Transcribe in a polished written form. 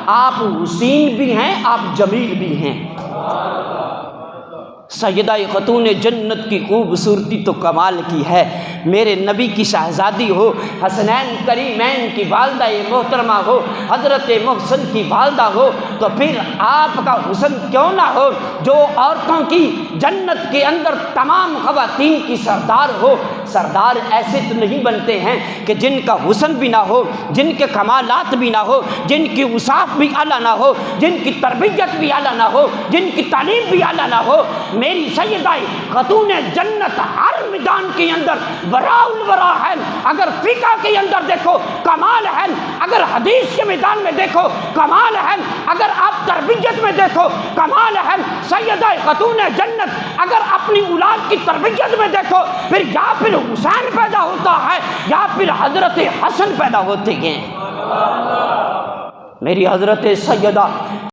आप हुसैन भी हैं, आप जमील भी हैं। सैयदा ख़तून जन्नत की खूबसूरती तो कमाल की है। मेरे नबी की शहज़ादी हो, हसनैन करीमैन की वालदा मोहतरमा हो, हज़रत मोहसन की वालदा हो, तो फिर आपका हुस्न क्यों ना हो, जो औरतों की जन्नत के अंदर तमाम ख़वातीन की सरदार हो। सरदार ऐसे तो नहीं बनते हैं कि जिनका हुस्न भी ना हो, जिनके कमालात भी ना हो, जिनकी उसाफ़ भी आला ना हो, जिनकी तरबियत भी आला ना हो, जिनकी तालीम भी आला ना हो। मेरी सैयदा ख़तून जन्नत हर मैदान के अंदर वराउल वरा है। अगर फ़िक़्ह के अंदर देखो कमाल है, अगर हदीस के मैदान में देखो कमाल है, अगर आप तरबियत में देखो कमाल है। सैयदा ख़तून जन्नत अगर अपनी औलाद की तरबियत में देखो, फिर या फिर हुसैन पैदा होता है या फिर हज़रत हसन पैदा होते हैं। मेरी हज़रत सैयदा